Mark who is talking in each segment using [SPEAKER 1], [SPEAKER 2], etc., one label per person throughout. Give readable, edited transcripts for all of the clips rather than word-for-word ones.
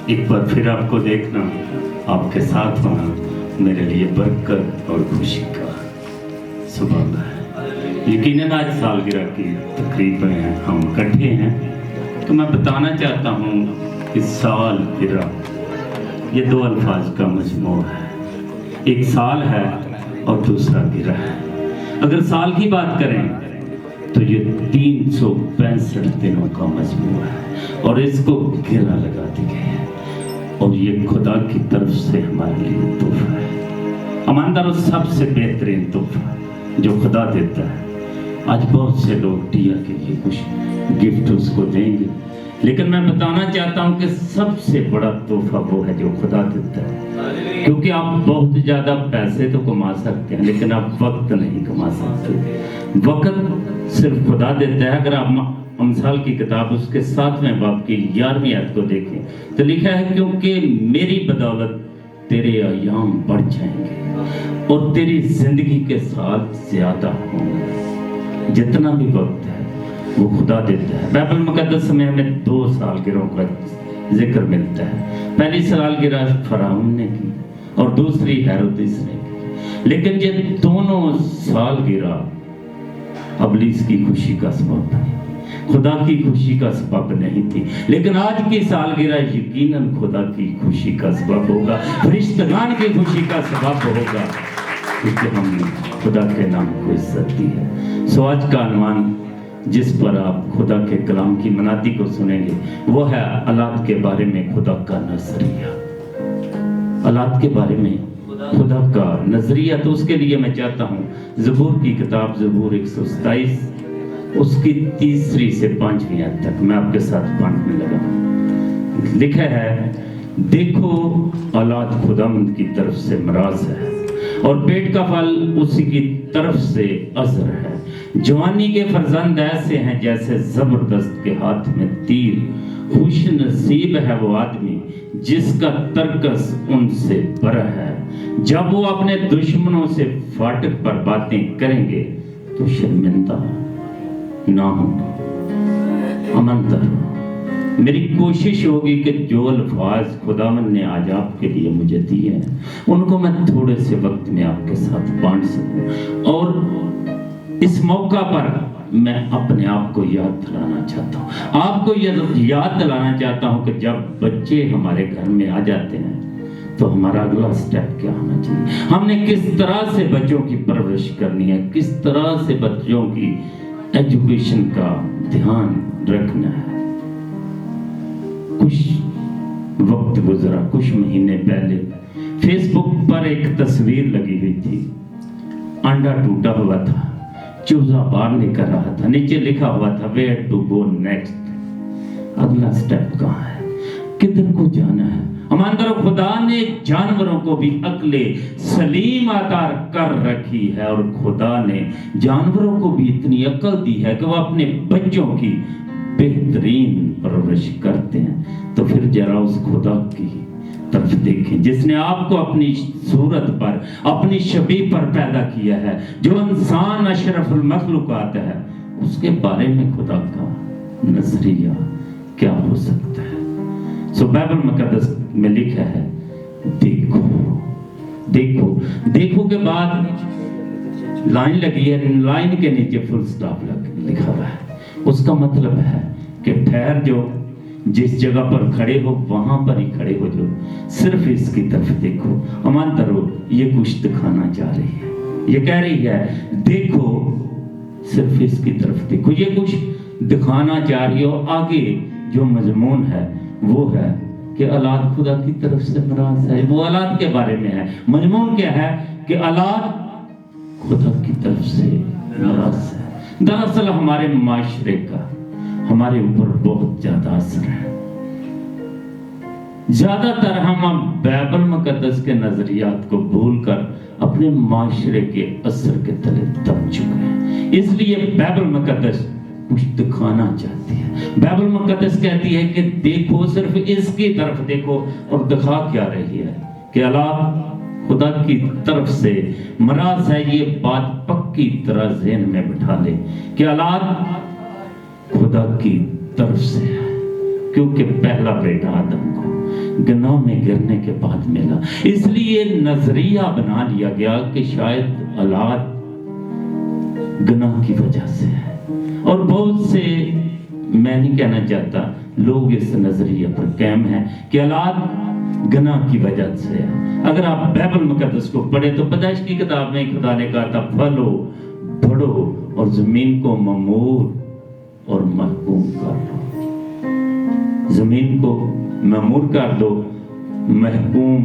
[SPEAKER 1] एक बार फिर आपको देखना, आपके साथ होना मेरे लिए बरकत और खुशी का सबब है। यकीनन आज सालगिरह की तकरीब में हम इकट्ठे हैं, तो मैं बताना चाहता हूँ कि सालगिरह ये दो अल्फाज का मजमू है। एक साल है और दूसरा गिरह है। अगर साल की बात करें तो ये 365 दिनों का मजमू है और इसको गिरह लगा दी गई है, और ये खुदा की तरफ से हमारे लिए तोहफा है। ईमानदारों, सबसे बेहतरीन तोहफा जो खुदा देता है। आज बहुत से लोग टिया के लिए कुछ गिफ्ट उसको देंगे, लेकिन मैं बताना चाहता हूं कि सबसे बड़ा तोहफा वो है जो खुदा देता है। क्योंकि आप बहुत ज़्यादा पैसे तो कमा सकते हैं, लेकिन आप वक्त नहीं कमा सकते। वक्त सिर्फ खुदा देता है। अगर आप अमसाल की किताब उसके 7वें बाब की 11वीं आयत को देखें तो लिखा है, क्योंकि मेरी बदौलत तेरे अय्याम बढ़ जाएंगे और तेरी जिंदगी के साल ज्यादा होंगे। जितना भी वक्त है वो खुदा देता है। बाइबल मुकद्दस में हमें 2 सालगिरहों का जिक्र मिलता है। पहली सालगिरह फराउन ने की और दूसरी हेरोदेस ने की, लेकिन ये दोनों सालगिरह अबलीस की खुशी का सबब नहीं, खुदा की खुशी का सबब नहीं थी। लेकिन आज की सालगिरह यकीनन खुदा की खुशी का सबब होगा, फरिश्तगान की खुशी का सबब होगा, क्योंकि हमने खुदा के नाम को इज्जत दी है। सो आज का अनुमान जिस पर आप खुदा के कलाम की मनाती को सुनेंगे वो है औलाद के बारे में खुदा का नजरिया। औलाद के बारे में खुदा का नजरिया, तो उसके लिए मैं चाहता हूँ ज़बूर की किताब ज़बूर 127 उसकी 3 से 5वीं आयत तक मैं आपके साथ पढ़ने लगा। लिखा है, देखो औलाद खुदावंद की तरफ से मराज है और पेट का फल उसी की तरफ से अज़र है। जवानी के फर्जंद ऐसे हैं जैसे जबरदस्त के हाथ में तीर। खुश नसीब है वो आदमी जिसका तरकस उनसे बरा है। जब वो अपने दुश्मनों से फाटक पर बातें करेंगे तो शर्मिंदा ना होगा। अमन मेरी कोशिश होगी कि जो अल्फाज खुदावन ने आज आपके लिए मुझे दिए हैं उनको मैं थोड़े से वक्त में आपके साथ बांट सकूं। और इस मौका पर मैं अपने आप को याद दिलाना चाहता हूँ, आपको याद दिलाना चाहता हूँ कि जब बच्चे हमारे घर में आ जाते हैं तो हमारा अगला स्टेप क्या होना चाहिए। हमने किस तरह से बच्चों की परवरिश करनी है, किस तरह से बच्चों की एजुकेशन का ध्यान रखना है। कुछ वक्त गुजरा, कुछ महीने पहले फेसबुक पर एक तस्वीर लगी हुई थी। अंडा टूटा हुआ था, चूजा बाहर निकल रहा था, नीचे लिखा हुआ था वेयर टू गो नेक्स्ट। अगला स्टेप कहाँ है, किधर को जाना है। ईमानदारों, खुदा ने जानवरों को भी अक्ले सलीम अता कर रखी है और खुदा ने जानवरों को भी इतनी अक्ल दी है कि वो अपने बच्चों की बेहतरीन परवरिश करते हैं। तो फिर जरा उस खुदा की तरफ देखें जिसने आपको अपनी सूरत पर, अपनी शबीह पर पैदा किया है, जो इंसान अशरफुल मखलूकात है, उसके बारे में खुदा का नजरिया क्या हो सकता है। सो बाइबल मुकद्दस में लिखा है, देखो देखो देखो के बाद लाइन लगी है, लाइन के नीचे फुल स्टॉप लिखा हुआ है। उसका मतलब है कि ठहर जो, जिस जगह पर खड़े हो वहां पर ही खड़े हो जो, सिर्फ इसकी तरफ देखो। अमान दरो ये कुछ दिखाना चाह रही है, ये कह रही है देखो, सिर्फ इसकी तरफ देखो, ये कुछ दिखाना चाह रही हो। आगे जो मजमून है वो है कि औलाद खुदा की तरफ से मराज है। वो औलाद के बारे में है। मजमून क्या है कि औलाद खुदा की तरफ से मराज है। दरअसल हमारे माशरे का हमारे ऊपर बहुत ज्यादा असर है। ज्यादातर हम बाइबल मुकद्दस के नजरियात को भूलकर अपने माशरे के असर के तले दब चुके हैं। इसलिए बाइबल मुकद्दस कुछ दिखाना चाहती है। बाइबल मुकद्दस कहती है कि देखो, सिर्फ इसकी तरफ देखो, और दिखा क्या रही है कि औलाद खुदा की तरफ से मराज है। ये बात पक्की तरह ज़हन में बिठा ले कि औलाद खुदा की तरफ से है, क्योंकि पहला बेटा आदम को गनाह में गिरने के बाद मिला। इसलिए नजरिया बना लिया गया कि शायद औलाद गनाह की वजह से है। और बहुत से, मैं नहीं कहना चाहता, लोग इस नजरिए पर कायम हैं कि औलाद गनाह की वजह से है। अगर आप बाइबल मुकद्दस को पढ़े तो पैदाइश की किताब में खुदा ने कहा था, फलो बढ़ो और जमीन को ममूर और महकूम कर दो। जमीन को ममूर कर दो, महकूम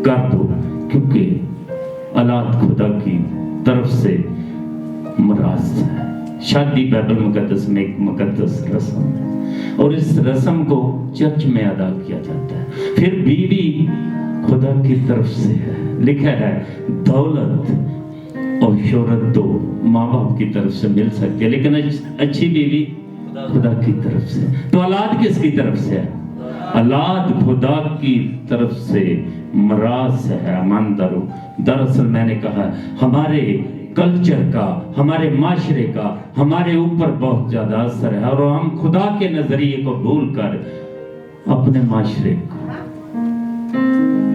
[SPEAKER 1] कर दो, क्योंकि औलाद खुदा की तरफ से मराज है। शादी बाइबल मुकद्दस में एक मुकद्दस रस्म है और इस रस्म को चर्च में अदा किया जाता है। फिर बीवी खुदा की तरफ से है। लिखा है, दौलत और शोहरत तो माँ बाप की तरफ से मिल सकती है, लेकिन अच्छी बीवी खुदा की तरफ से। तो औलाद किसकी तरफ से है? औलाद खुदा की तरफ से मराज है। ईमानदारों, दरअसल मैंने कहा हमारे कल्चर का, हमारे माशरे का हमारे ऊपर बहुत ज्यादा असर है और हम खुदा के नजरिए को भूलकर अपने माशरे को,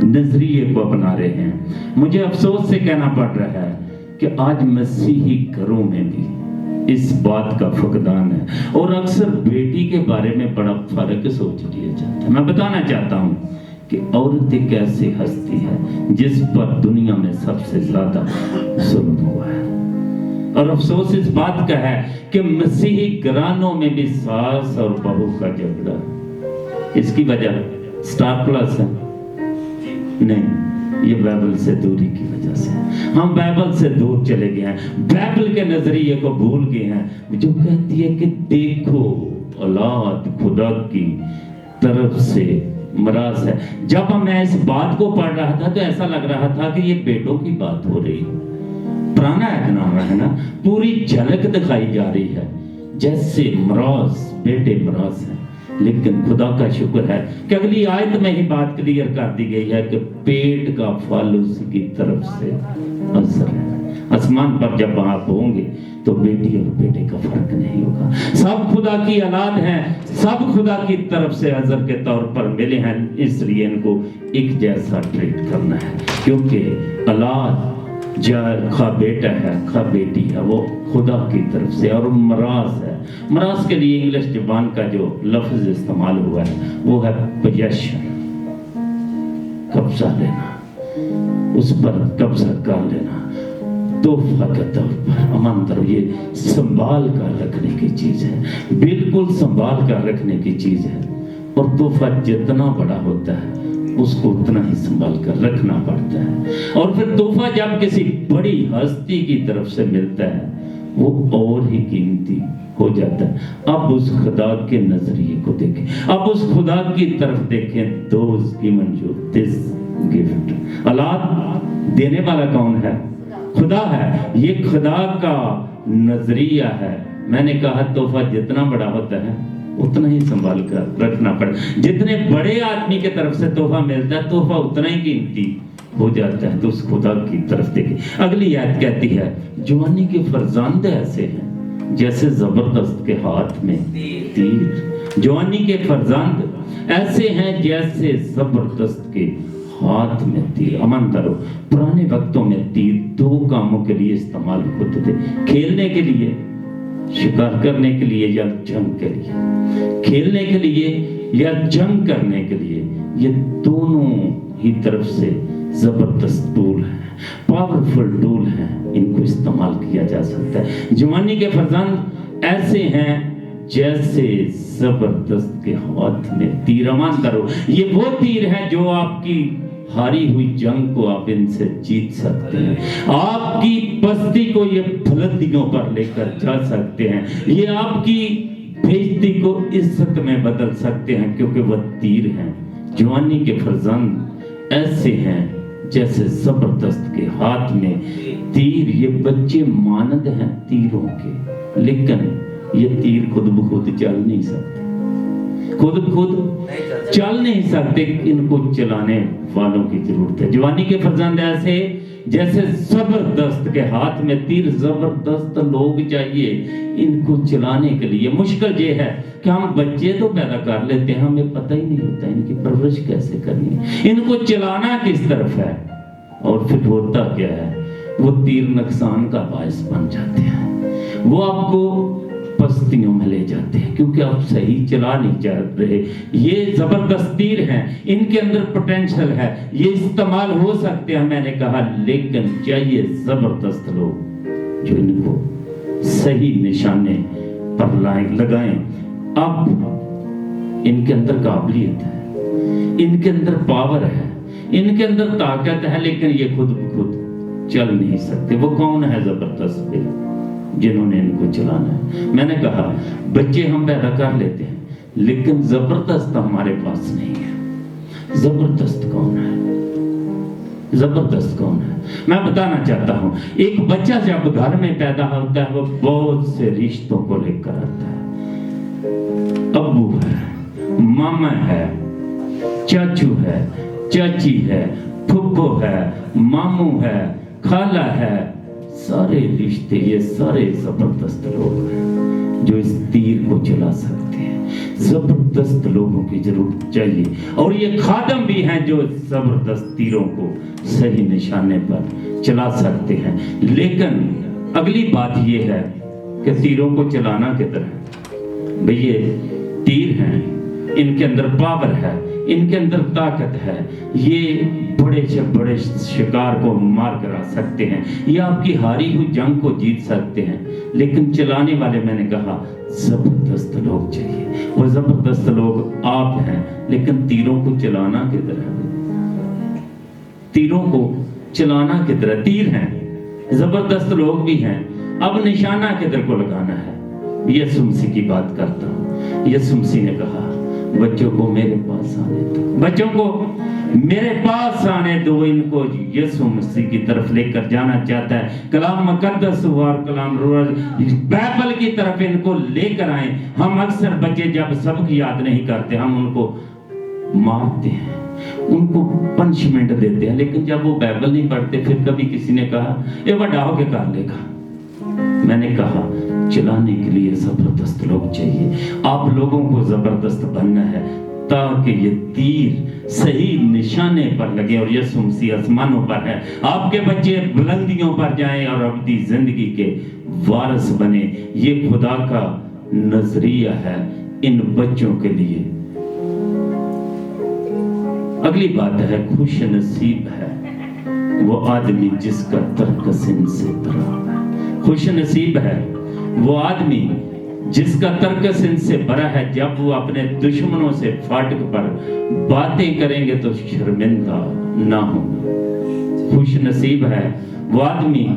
[SPEAKER 1] नजरिए को अपना रहे हैं। मुझे अफसोस से कहना पड़ रहा है कि आज मसीही घरों में भी इस बात का फुकदान है और अक्सर बेटी के बारे में बड़ा फर्क सोच लिया जाता है। मैं बताना चाहता हूँ कि औरत एक ऐसी हस्ती है जिस पर दुनिया में सबसे ज्यादा जुल्म हुआ है। और अफसोस इस बात का है कि मसीही घरानों में भी सास और बहू का झगड़ा। इसकी वजह स्टार प्लस है? नहीं, ये बाइबल से दूरी की वजह से। हम बाइबल से दूर चले गए हैं, बाइबल के नजरिए को भूल गए हैं जो कहती है कि देखो औलाद खुदा की तरफ से मराज है। जब मैं इस बात को पढ़ रहा था तो ऐसा लग रहा था कि ये बेटों की बात हो रही है। पुराना ऐतनामा है ना, पूरी झलक दिखाई जा रही है जैसे मराज, बेटे मराज है। लेकिन खुदा का शुक्र है कि अगली आयत में ही बात क्लियर कर दी गई है कि पेट का फल उसकी तरफ से असर है। आसमान पर जब आप होंगे तो बेटी और बेटे का फर्क नहीं होगा। सब खुदा की औलाद हैं, सब खुदा की तरफ से अजर के तौर पर मिले हैं, इसलिए इनको एक जैसा ट्रीट करना है। क्योंकि औलाद खा बेटा है, खा बेटी है, वो खुदा की तरफ से। और मराज है, मराज के लिए इंग्लिश जुबान का जो लफ्ज इस्तेमाल हुआ है वो है पोजेशन, कब्जा लेना, उस पर कब्जा कर लेना, तोहफा के तौर पर। अमानदार, ये संभाल कर रखने की चीज है, बिल्कुल संभाल कर रखने की चीज है। और तोहफा जितना बड़ा होता है उसको उतना ही संभाल कर रखना पड़ता है। और फिर तोहफा जब किसी बड़ी हस्ती की तरफ से मिलता है वो और ही कीमती हो जाता है। अब उस खुदा के नजरिए को देखें, अब उस खुदा की तरफ देखें। Those given you this gift. औलाद देने वाला कौन है? खुदा है। ये खुदा का नजरिया है। मैंने कहा तोहफा जितना बड़ा होता है उतना ही संभाल कर रखना पड़े। जितने बड़े आदमी के तरफ से तोहफा मिलता है तोहफा उतना ही कीमती हो जाता है। तो उस खुदा की तरफ देखिए। अगली आयत कहती है, जवानी के फरजांद ऐसे हैं जैसे जबरदस्त के हाथ में तीर। जवानी के फरजांद ऐसे हैं जैसे जबरदस्त के हाथ में तीर। अमन करो, पुराने वक्तों में तीर दो कामों के लिए इस्तेमाल होते थे, खेलने के लिए, शिकार करने के लिए या जंग के लिए। खेलने के लिए या जंग करने के लिए ये दोनों ही तरफ से जबरदस्त टूल है, पावरफुल टूल है, इनको इस्तेमाल किया जा सकता है। जवानी के फरजांद ऐसे हैं जैसे जबरदस्त के हाथ में तीर। अमान करो, ये वो तीर है जो आपकी हारी हुई जंग को आप इनसे जीत सकते हैं। आपकी बस्ती को ये बुलंदियों पर लेकर जा सकते हैं। ये आपकी बेइज्जती को इज्जत में बदल सकते हैं, क्योंकि वह तीर हैं। जवानी के फरजांद ऐसे हैं जैसे जबरदस्त के हाथ में तीर। ये बच्चे मानद हैं तीरों के, लेकिन ये तीर खुद ब खुद चल नहीं सकते। खुद चल नहीं सकते, इनको चलाने वालों की जरूरत है। जवानी के फर्जंद ऐसे जैसे जबरदस्त के हाथ में तीर, जबरदस्त लोग चाहिए इनको चलाने के लिए। मुश्किल ये है कि हम बच्चे तो पैदा कर लेते हैं, हमें पता ही नहीं होता इनकी परवरिश कैसे करनी है, इनको चलाना किस तरफ है, और फिर होता क्या है, वो तीर नुकसान का बायस बन जाते हैं, वो आपको पस्तियों में ले जाते हैं क्योंकि आप सही चला नहीं जा रहे। ये जबरदस्त तीर हैं, इनके अंदर पोटेंशियल है, ये इस्तेमाल हो सकते हैं, मैंने कहा, लेकिन चाहिए जबरदस्त लोग जो इनको सही निशाने पर लगाएं। अब इनके अंदर काबिलियत है, इनके अंदर पावर है, इनके अंदर ताकत है, लेकिन ये खुद चल नहीं सकते। वो कौन है जबरदस्त भी जिन्होंने इनको चलाना है? मैंने कहा बच्चे हम पैदा कर लेते हैं, लेकिन जबरदस्त हमारे पास नहीं है। जबरदस्त कौन है? जबरदस्त कौन है? मैं बताना चाहता हूं, एक बच्चा जब घर में पैदा होता है वो बहुत से रिश्तों को लेकर आता है। अब्बू है, मामा है, चाचू है, चाची है, फुप्पो है, मामू है, खाला है, सारे रिश्ते, ये सारे जबरदस्त लोग हैं जो इस तीर को चला सकते हैं। जबरदस्त लोगों की जरूरत चाहिए, और ये खादम भी हैं जो जबरदस्त तीरों को सही निशाने पर चला सकते हैं। लेकिन अगली बात ये है कि तीरों को चलाना किधर है? भाई ये तीर हैं, इनके अंदर पावर है, इनके अंदर ताकत है, ये बड़े से बड़े शिकार को मार कर आ सकते हैं, ये आपकी हारी हुई जंग को जीत सकते हैं, लेकिन चलाने वाले, मैंने कहा, जबरदस्त लोग चाहिए। वो जबरदस्त लोग आप हैं, लेकिन तीरों को चलाना किधर है? तीरों को चलाना किधर है? तीर हैं, जबरदस्त लोग भी हैं, अब निशाना किधर को लगाना है? यीशु मसीह की बात करता हूँ। यीशु मसीह ने कहा बच्चों को मेरे पास आने दो, बच्चों को मेरे पास आने दो। इनको यीशु मसीह की तरफ लेकर जाना चाहता है। कलाम मुकद्दस और कलाम बाइबल की तरफ इनको लेकर आए। हम अक्सर बच्चे जब सबक याद नहीं करते, हम उनको मारते हैं, उनको पनिशमेंट देते हैं, लेकिन जब वो बाइबल नहीं पढ़ते, फिर कभी किसी ने कहा ये बड़ा होके कर लेगा। मैंने कहा चलाने के लिए जबरदस्त लोग चाहिए। आप लोगों को जबरदस्त बनना है ताकि ये तीर सही निशाने पर लगे और यीशु मसीह आसमानों पर है। आपके बच्चे बुलंदियों पर जाएं और अपनी जिंदगी के वारिस बने। ये खुदा का नजरिया है इन बच्चों के लिए। अगली बात है, खुश नसीब है वो आदमी जिसका तर्क सिन से भरा है। खुश नसीब है वो आदमी जिसका तर्क सिन से भरा है। जब वो अपने दुश्मनों से फाटक पर बातें करेंगे तो शर्मिंदा ना होंगे। खुश नसीब है वो आदमी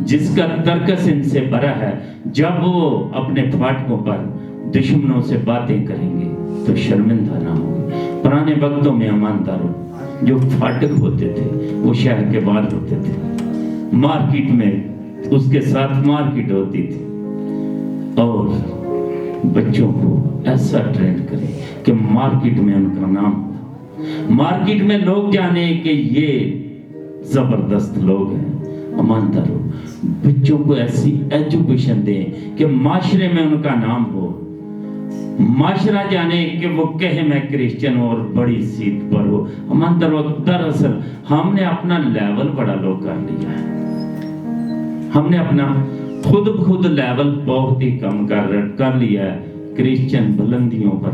[SPEAKER 1] जिसका तर्क सिन से भरा है। जब वो अपने फाटकों पर दुश्मनों से बातें करेंगे तो शर्मिंदा ना होंगे। पुराने वक्तों में ईमानदारों जो फाटक होते थे वो शहर के बाहर होते थे, मार्केट में उसके साथ मार्केट होती थी। और बच्चों को ऐसा ट्रेन करें कि मार्केट में उनका नाम हो, मार्केट में लोग जाने कि ये जबरदस्त लोग हैं। ईमानदारों बच्चों को ऐसी एजुकेशन दें कि माशरे में उनका नाम हो, माशरा जाने कि वो कहे मैं क्रिश्चियन हूं और बड़ी सीट पर हो। ईमानदारों दरअसल हमने अपना लेवल बड़ा लो कर लिया है, हमने अपना खुद लेवल बहुत ही कम कर लिया है। क्रिश्चियन बुलंदियों पर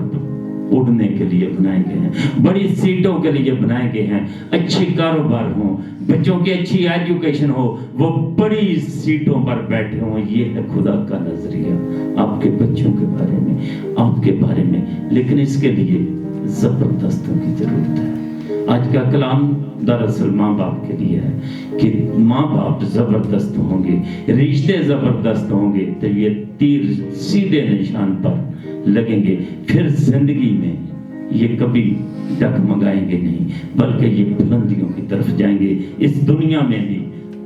[SPEAKER 1] उड़ने के लिए बनाए गए हैं, बड़ी सीटों के लिए बनाए गए हैं, अच्छे कारोबार हो, बच्चों की अच्छी एजुकेशन हो, वो बड़ी सीटों पर बैठे हों। ये है खुदा का नजरिया आपके बच्चों के बारे में, आपके बारे में। लेकिन इसके लिए जबरदस्तों की जरूरत है। आज का कलाम दरअसल माँ बाप के लिए है कि माँ बाप जबरदस्त होंगे, रिश्ते जबरदस्त होंगे तो ये तीर सीधे निशान पर लगेंगे। फिर जिंदगी में ये कभी डगमगाएंगे नहीं, बल्कि ये बुलंदियों की तरफ जाएंगे, इस दुनिया में भी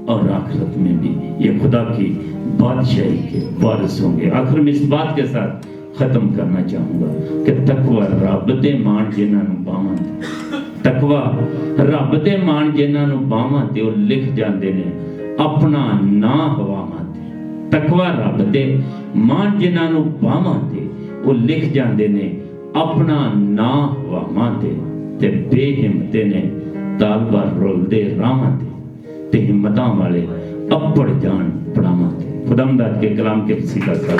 [SPEAKER 1] और आखिरत में भी ये खुदा की बादशाही के वारिस होंगे। आखिर में इस बात के साथ ختم کرنا چاہوں گا کہ تقوی رب دے مان جنہاں نوں باواں تے، تقوی رب دے مان جنہاں نوں باواں تے وہ لکھ جاندے نے اپنا ناں ہواواں تے، تقوی رب دے مان جنہاں نوں باواں تے وہ لکھ جاندے نے اپنا ناں ہواواں تے بے ہمتے نے طالبہ رولدے راواں تے ہمتاں والے اپڑ جان پڑاواں تے۔ خداوند کے کلام کے وسیلہ سے